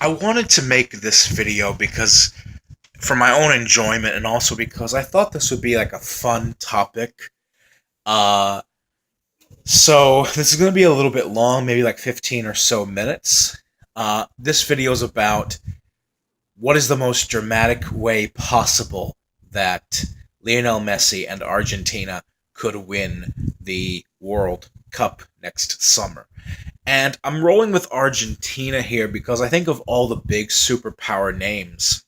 I wanted to make this video because for my own enjoyment and also because I thought this would be like a fun topic. Uh so this is going to be a little bit long, maybe like 15 or so minutes. This video is about what is the most dramatic way possible that Lionel Messi and Argentina could win the World Cup next summer. And I'm rolling with Argentina here because I think of all the big superpower names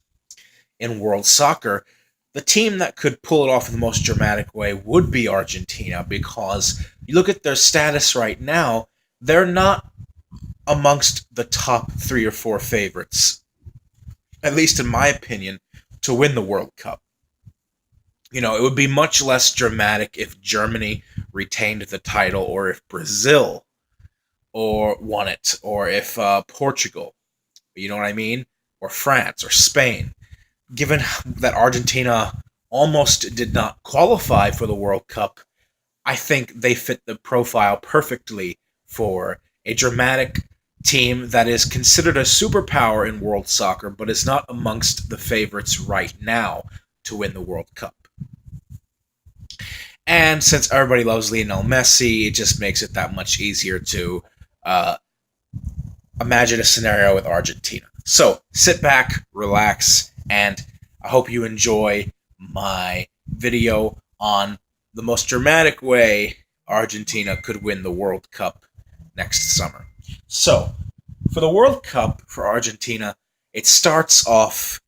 in world soccer, the team that could pull it off in the most dramatic way would be Argentina because you look at their status right now, they're not amongst the top 3 or 4 favorites, at least in my opinion, to win the World Cup. It would be much less dramatic if Germany retained the title or if Brazil or won it or if Portugal, you know what I mean? Or France or Spain. Given that Argentina almost did not qualify for the World Cup, I think they fit the profile perfectly for a dramatic team that is considered a superpower in world soccer, but is not amongst the favorites right now to win the World Cup. And since everybody loves Lionel Messi, it just makes it that much easier to uh, imagine a scenario with Argentina. So sit back, relax, and I hope you enjoy my video on the most dramatic way Argentina could win the World Cup next summer. So, for the World Cup for Argentina, it starts off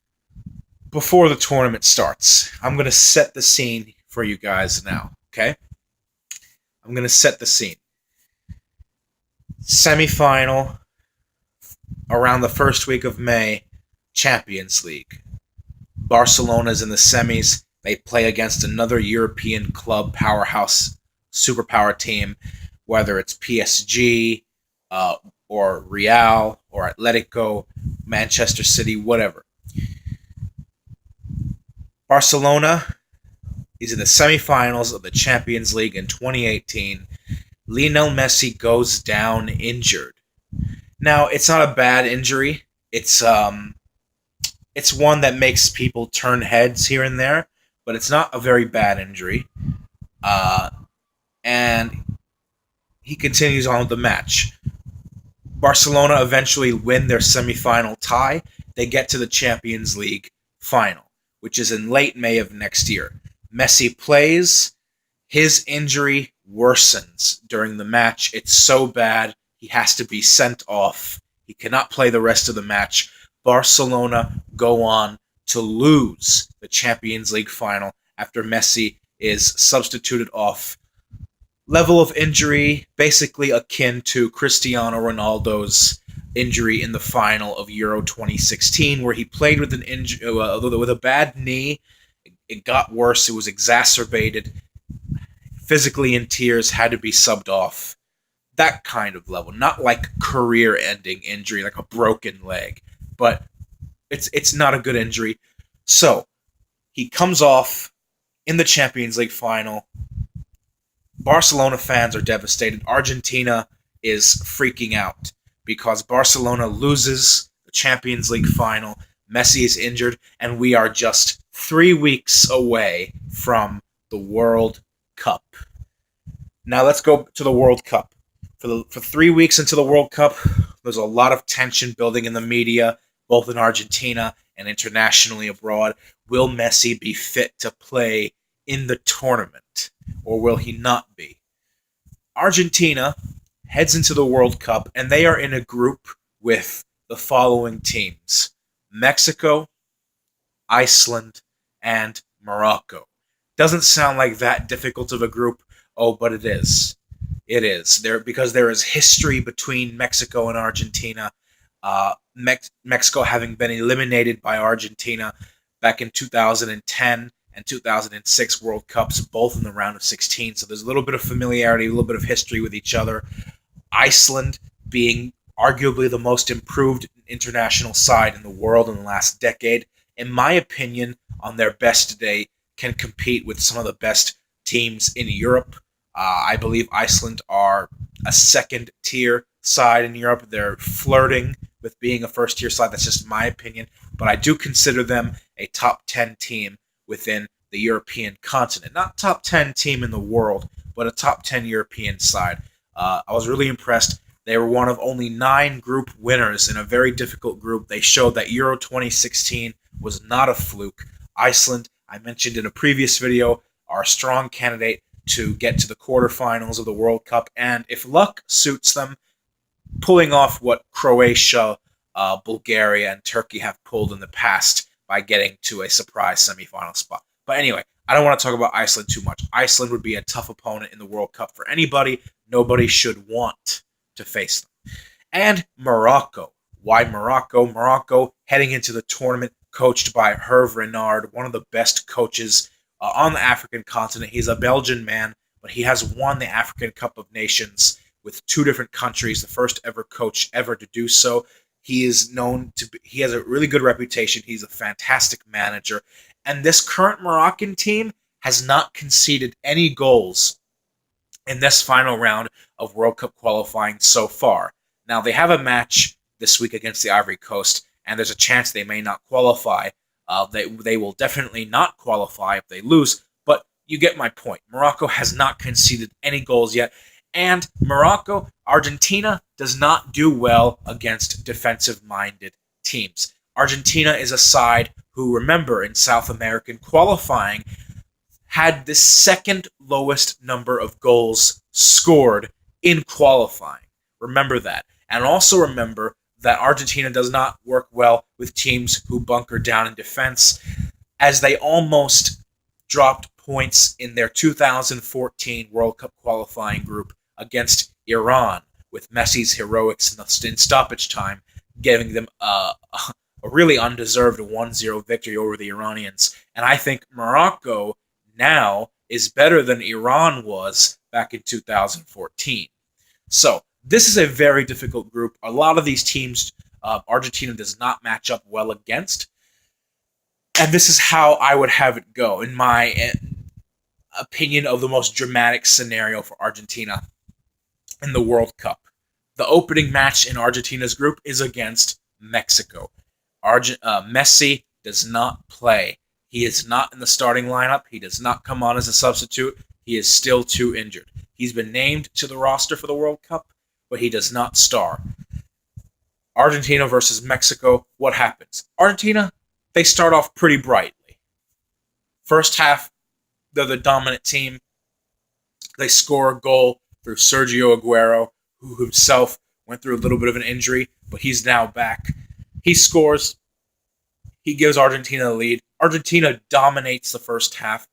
before the tournament starts. I'm going to set the scene for you guys now, okay? I'm going to set the scene. Semifinal around the first week of May, Champions League. Barcelona's in the semis. They play against another European club powerhouse superpower team, whether it's PSG or Real or Atletico, Manchester City, whatever. Barcelona is in the semifinals of the Champions League in 2018. Lionel Messi goes down injured. Now, it's not a bad injury. It's one that makes people turn heads here and there, but it's not a very bad injury. And he continues on with the match. Barcelona eventually win their semifinal tie. They get to the Champions League final, which is in late May of next year. Messi plays. His injury worsens during the match. It's so bad, he has to be sent off. He cannot play the rest of the match. Barcelona go on to lose the Champions League final after Messi is substituted off. Level of injury basically akin to Cristiano Ronaldo's injury in the final of Euro 2016, where he played with with a bad knee. It got worse. It was exacerbated. Physically in tears, had to be subbed off. That kind of level, not like career-ending injury, like a broken leg, but it's not a good injury. So he comes off in the Champions League final. Barcelona fans are devastated. Argentina is freaking out because Barcelona loses the Champions League final. Messi is injured, and we are just 3 weeks away from the World Cup. Now let's go to the World Cup. For 3 weeks into the World Cup, there's a lot of tension building in the media, both in Argentina and internationally abroad. Will Messi be fit to play in the tournament, or will he not be? Argentina heads into the World Cup, and they are in a group with the following teams: Mexico, Iceland, and Morocco. Doesn't sound like that difficult of a group. Oh, but it is. It is because there is history between Mexico and Argentina. Mexico having been eliminated by Argentina back in 2010 and 2006 World Cups, both in the round of 16. So there's a little bit of familiarity, a little bit of history with each other. Iceland being arguably the most improved international side in the world in the last decade, in my opinion, on their best day, can compete with some of the best teams in Europe. I believe Iceland are a second-tier side in Europe. They're flirting with being a first-tier side. That's just my opinion, but I do consider them a top 10 team within the European continent. Not top 10 team in the world, but a top 10 European side. I was really impressed. They were one of only 9 group winners in a very difficult group. They showed that Euro 2016 was not a fluke. Iceland, I mentioned in a previous video, are a strong candidate to get to the quarterfinals of the World Cup, and if luck suits them, pulling off what Croatia, Bulgaria, and Turkey have pulled in the past by getting to a surprise semifinal spot. But anyway, I don't want to talk about Iceland too much. Iceland would be a tough opponent in the World Cup for anybody. Nobody should want to face them. And Morocco. Why Morocco? Morocco heading into the tournament coached by Hervé Renard, one of the best coaches on the African continent. He's a Belgian man, but he has won the African Cup of Nations with 2 different countries, the first ever coach ever to do so. He is known to be, he has a really good reputation. He's a fantastic manager. And this current Moroccan team has not conceded any goals in this final round of World Cup qualifying so far. Now, they have a match this week against the Ivory Coast, and there's a chance they may not qualify. They will definitely not qualify if they lose, but you get my point. Morocco has not conceded any goals yet, and Argentina does not do well against defensive-minded teams. Argentina is a side who, remember, in South American qualifying, had the second lowest number of goals scored in qualifying. Remember that. And also remember that Argentina does not work well with teams who bunker down in defense, as they almost dropped points in their 2014 World Cup qualifying group against Iran, with Messi's heroics in stoppage time, giving them a really undeserved 1-0 victory over the Iranians. And I think Morocco now is better than Iran was back in 2014. So this is a very difficult group. A lot of these teams, Argentina does not match up well against. And this is how I would have it go, in my opinion, of the most dramatic scenario for Argentina in the World Cup. The opening match in Argentina's group is against Mexico. Messi does not play. He is not in the starting lineup. He does not come on as a substitute. He is still too injured. He's been named to the roster for the World Cup, but he does not star. Argentina versus Mexico, what happens? Argentina, they start off pretty brightly. First half, they're the dominant team. They score a goal through Sergio Aguero, who himself went through a little bit of an injury, but he's now back. He scores. He gives Argentina the lead. Argentina dominates the first half.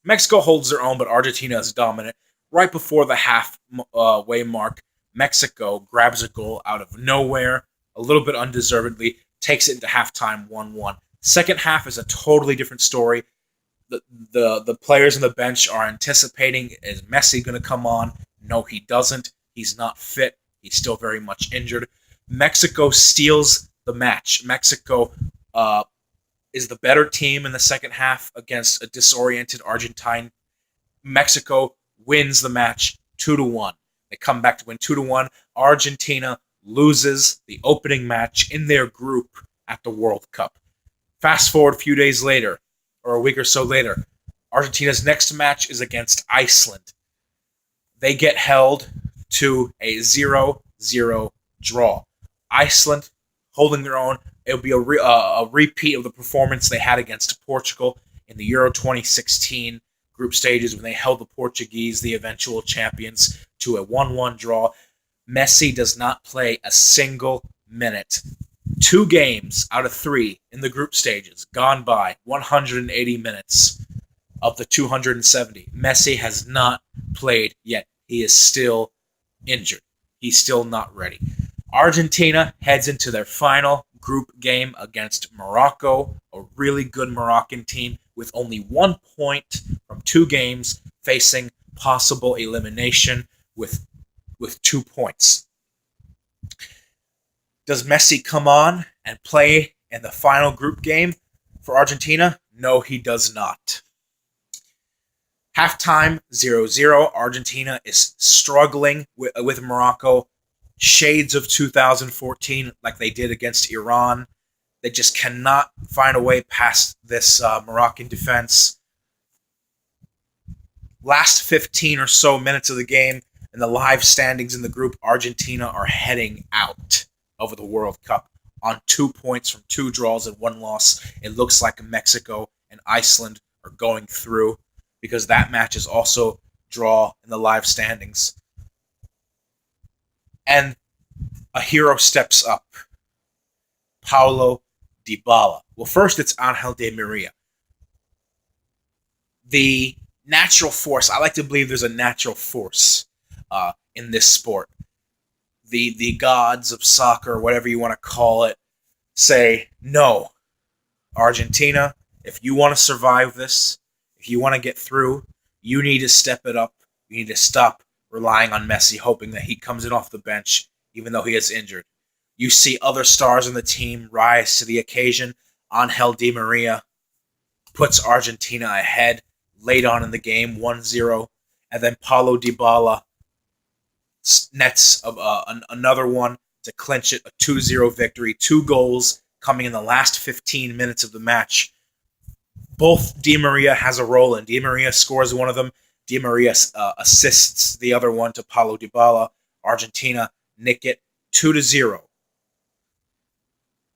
Mexico holds their own, but Argentina is dominant. Right before the halfway mark, Mexico grabs a goal out of nowhere, a little bit undeservedly, takes it into halftime 1-1. Second half is a totally different story. The players on the bench are anticipating, is Messi going to come on? No, he doesn't. He's not fit. He's still very much injured. Mexico steals the match. Mexico is the better team in the second half against a disoriented Argentine. Mexico wins the match 2-1. They come back to win 2-1. Argentina loses the opening match in their group at the World Cup. Fast forward a few days later, or a week or so later, Argentina's next match is against Iceland. They get held to a 0-0 draw. Iceland holding their own. It'll be a repeat of the performance they had against Portugal in the Euro 2016 group stages when they held the Portuguese, the eventual champions, to a 1-1 draw. Messi does not play a single minute. 2 games out of 3 in the group stages gone by, 180 minutes of the 270. Messi has not played yet. He is still injured. He's still not ready. Argentina heads into their final group game against Morocco, a really good Moroccan team with only 1 point from 2 games, facing possible elimination with 2 points. Does Messi come on and play in the final group game for Argentina? No, he does not. Halftime 0-0. Argentina is struggling with Morocco, shades of 2014, like they did against Iran. They just cannot find a way past this Moroccan defense. Last 15 or so minutes of the game, and the live standings in the group, Argentina are heading out of the World Cup on 2 points from 2 draws and 1 loss. It looks like Mexico and Iceland are going through because that match is also draw in the live standings. And a hero steps up. Paulo Dybala. Well, first it's Angel Di Maria. The natural force. I like to believe there's a natural force in this sport. The gods of soccer, whatever you want to call it, say, no, Argentina, if you want to survive this, if you want to get through, you need to step it up. You need to stop relying on Messi, hoping that he comes in off the bench, even though he is injured. You see other stars on the team rise to the occasion. Angel Di Maria puts Argentina ahead late on in the game, 1-0. And then Paulo Dybala nets another one to clinch it, a 2-0 victory. 2 goals coming in the last 15 minutes of the match. Both Di Maria has a role in. Di Maria scores one of them. Di Maria assists the other one to Paulo Dybala. Argentina nick it 2-0.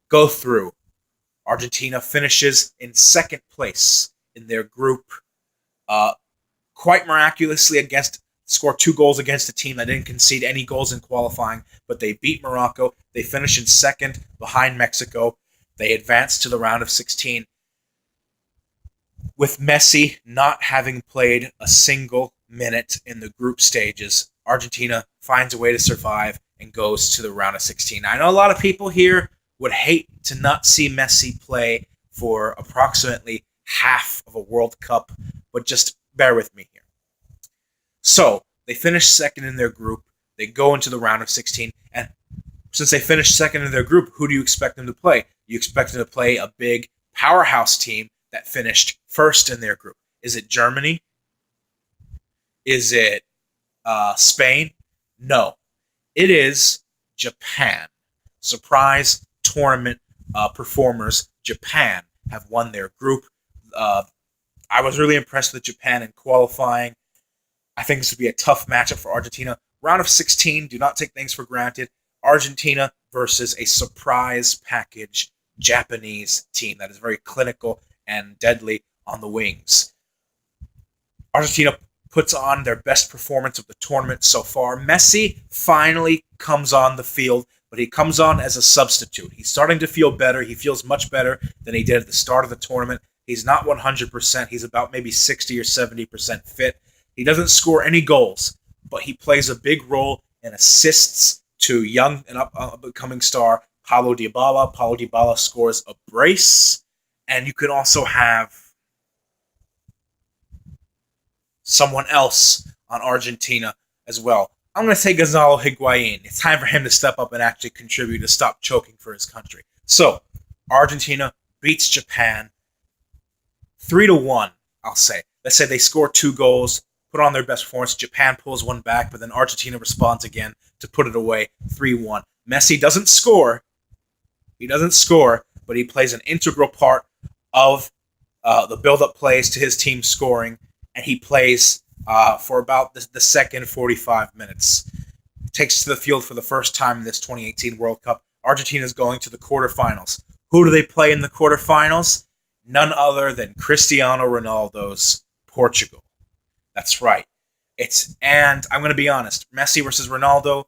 Go through. Argentina finishes in second place in their group. Quite miraculously scored 2 goals against a team that didn't concede any goals in qualifying, but they beat Morocco. They finish in second behind Mexico. They advance to the round of 16. With Messi not having played a single minute in the group stages, Argentina finds a way to survive and goes to the round of 16. I know a lot of people here would hate to not see Messi play for approximately half of a World Cup, but just bear with me here. So, they finish second in their group. They go into the round of 16, and since they finished second in their group, who do you expect them to play? You expect them to play a big powerhouse team that finished first in their group. Is it Germany? Is it Spain? No. It is Japan. Surprise tournament performers, Japan, have won their group. I was really impressed with Japan in qualifying. I think this would be a tough matchup for Argentina. Round of 16, do not take things for granted. Argentina versus a surprise package Japanese team that is very clinical and deadly on the wings. Argentina puts on their best performance of the tournament so far. Messi finally comes on the field, but he comes on as a substitute. He's starting to feel better. He feels much better than he did at the start of the tournament. He's not 100%. He's about maybe 60 or 70% fit. He doesn't score any goals, but he plays a big role in assists to young and upcoming star Paulo Dybala. Paulo Dybala scores a brace, and you can also have someone else on Argentina as well. I'm going to say Gonzalo Higuain. It's time for him to step up and actually contribute to stop choking for his country. So, Argentina beats Japan 3-1, I'll say. Let's say they score 2 goals, put on their best performance. Japan pulls one back, but then Argentina responds again to put it away 3-1. Messi doesn't score. He doesn't score, but he plays an integral part of the build-up plays to his team scoring, and he plays for about the second 45 minutes. Takes to the field for the first time in this 2018 World Cup. Argentina is going to the quarterfinals. Who do they play in the quarterfinals? None other than Cristiano Ronaldo's Portugal. That's right. And I'm going to be honest, Messi versus Ronaldo,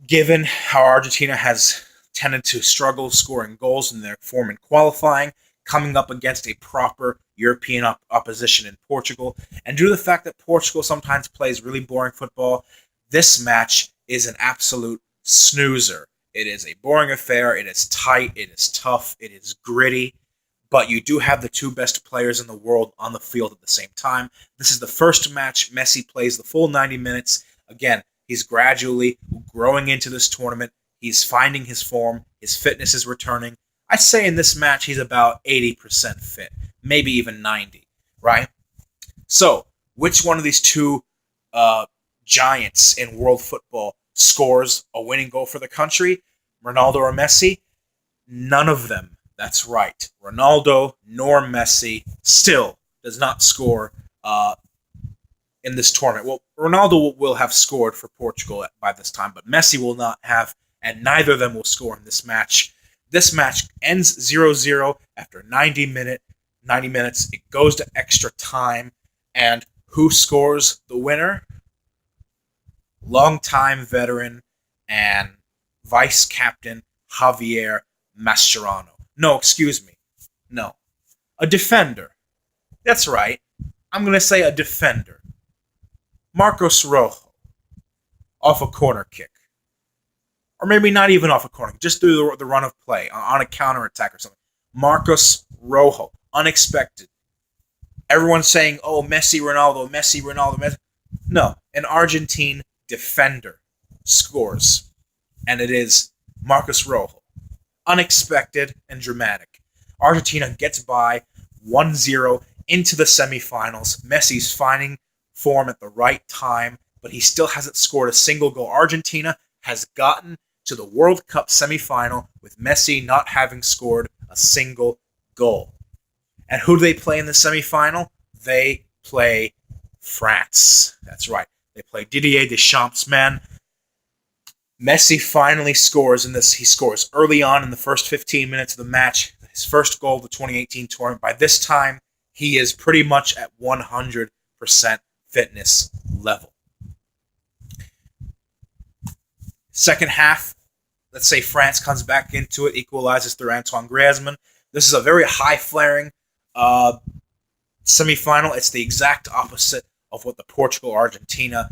given how Argentina has tended to struggle scoring goals in their form in qualifying, coming up against a proper European opposition in Portugal, and due to the fact that Portugal sometimes plays really boring football, this match is an absolute snoozer. It is a boring affair. It is tight. It is tough. It is gritty. But you do have the 2 best players in the world on the field at the same time. This is the first match Messi plays the full 90 minutes. Again, he's gradually growing into this tournament. He's finding his form. His fitness is returning. I'd say in this match he's about 80% fit, maybe even 90, right? So, which one of these 2 giants in world football scores a winning goal for the country, Ronaldo or Messi? None of them. That's right. Ronaldo nor Messi still does not score in this tournament. Well, Ronaldo will have scored for Portugal by this time, but Messi will not have, and neither of them will score in this match. This match ends 0-0 after 90 minutes. It goes to extra time, and who scores the winner? Longtime veteran and vice captain Javier Mascherano. No, excuse me. No. A defender. That's right. I'm going to say a defender. Marcos Rojo. Off a corner kick. Or maybe not even off a corner kick, just through the run of play, on a counterattack or something. Marcos Rojo. Unexpected. Everyone's saying, oh, Messi, Ronaldo, Messi. No, an Argentine defender scores. And it is Marcos Rojo. Unexpected and dramatic. Argentina gets by 1-0 into the semifinals. Messi's finding form at the right time, but he still hasn't scored a single goal. Argentina has gotten to the World Cup semifinal with Messi not having scored a single goal. And who do they play in the semifinal? They play France. That's right. They play Didier Deschamps' men. Messi finally scores in this. He scores early on in the first 15 minutes of the match. His first goal of the 2018 tournament. By this time, he is pretty much at 100% fitness level. Second half, let's say France comes back into it, equalizes through Antoine Griezmann. This is a very high-flaring semifinal. It's the exact opposite of what the Portugal-Argentina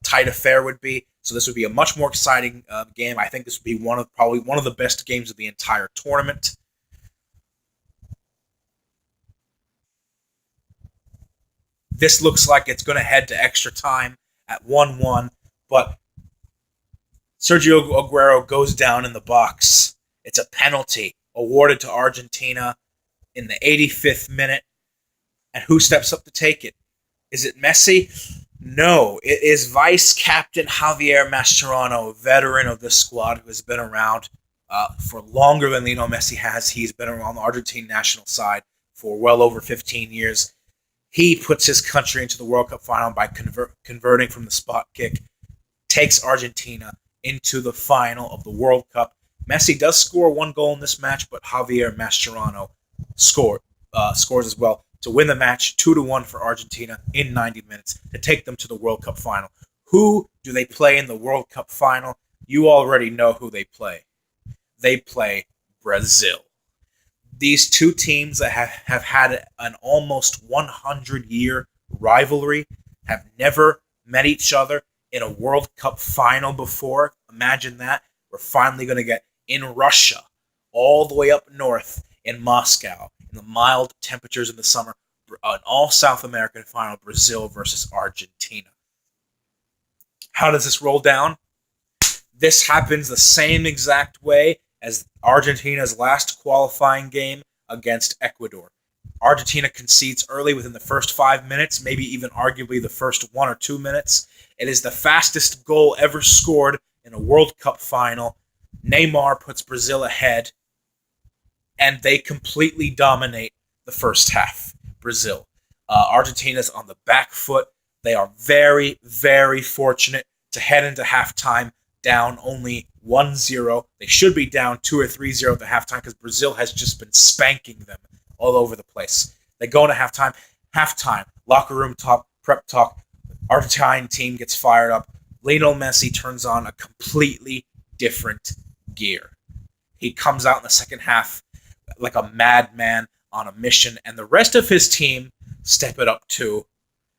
tight affair would be. So this would be a much more exciting game. I think this would be probably one of the best games of the entire tournament. This looks like it's going to head to extra time at 1-1, but Sergio Aguero goes down in the box. It's a penalty awarded to Argentina in the 85th minute. And who steps up to take it? Is it Messi? No, it is Vice Captain Javier Mascherano, veteran of this squad who has been around for longer than Lionel Messi has. He's been around the Argentine national side for well over 15 years. He puts his country into the World Cup final by converting from the spot kick, takes Argentina into the final of the World Cup. Messi does score one goal in this match, but Javier Mascherano scores as well to win the match 2-1 for Argentina in 90 minutes to take them to the World Cup final. Who do they play in the World Cup final? You already know who they play. They play Brazil. These two teams that have had an almost 100-year rivalry have never met each other in a World Cup final before. Imagine that. We're finally going to get in Russia, all the way up north in Moscow, in the mild temperatures in the summer, an all-South American final, Brazil versus Argentina. How does this roll down? This happens the same exact way as Argentina's last qualifying game against Ecuador. Argentina concedes early within the first 5 minutes, maybe even arguably the first 1 or 2 minutes. It is the fastest goal ever scored in a World Cup final. Neymar puts Brazil ahead, and they completely dominate the first half. Brazil. Argentina's on the back foot. They are very, very fortunate to head into halftime down only 1-0. They should be down 2 or 3-0 at the halftime because Brazil has just been spanking them all over the place. They go into halftime. Halftime, locker room talk, prep talk. Argentine team gets fired up. Lionel Messi turns on a completely different gear. He comes out in the second half like a madman on a mission, and the rest of his team step it up too,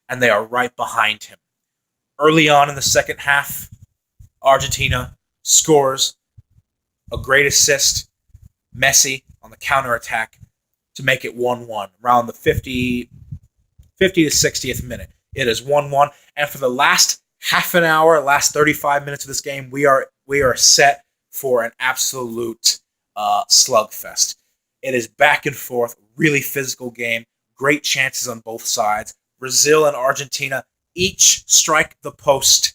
and they are right behind him. Early on in the second half, Argentina scores a great assist. Messi on the counterattack to make it 1-1 around the 50 to 60th minute. It is 1-1, and for the last half an hour, last 35 minutes of this game, we are set for an absolute slugfest. It is back and forth, really physical game, great chances on both sides. Brazil and Argentina each strike the post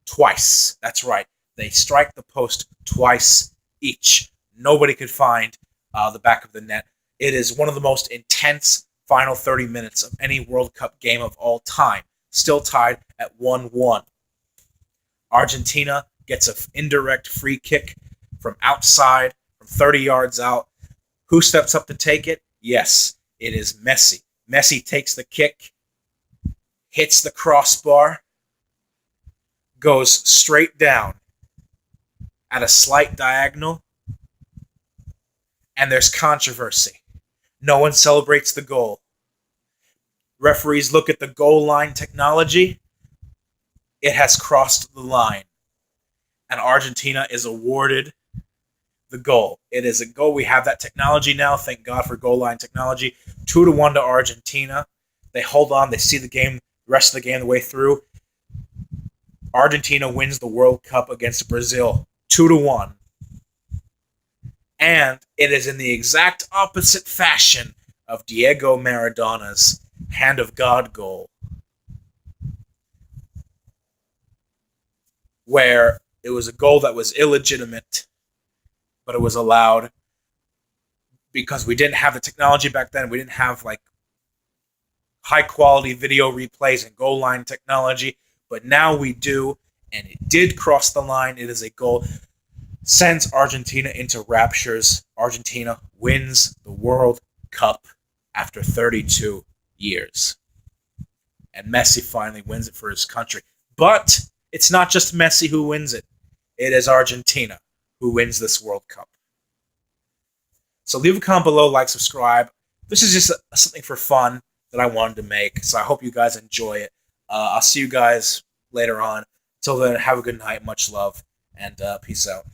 twice. That's right. They strike the post twice each. Nobody could find the back of the net. It is one of the most intense final 30 minutes of any World Cup game of all time. Still tied at 1-1. Argentina gets an indirect free kick from outside, from 30 yards out. Who steps up to take it? Yes, it is Messi. Messi takes the kick, hits the crossbar, goes straight down at a slight diagonal, and there's controversy. No one celebrates the goal. Referees look at the goal line technology. It has crossed the line, and Argentina is awarded the goal. It is a goal. We have that technology now. Thank God for goal line technology. 2-1 to Argentina. They hold on. They see the game, the rest of the game, the way through. Argentina wins the World Cup against Brazil 2-1. And it is in the exact opposite fashion of Diego Maradona's Hand of God goal, where it was a goal that was illegitimate, but it was allowed because we didn't have the technology back then. We didn't have like high quality video replays and goal line technology, but now we do, and it did cross the line. It is a goal. Sends Argentina into raptures. Argentina wins the World Cup after 32 years. And Messi finally wins it for his country. But it's not just Messi who wins it. It is Argentina who wins this World Cup. So leave a comment below, like, subscribe. This is just something for fun that I wanted to make. So I hope you guys enjoy it. I'll see you guys later on. Till then, have a good night. Much love. And peace out.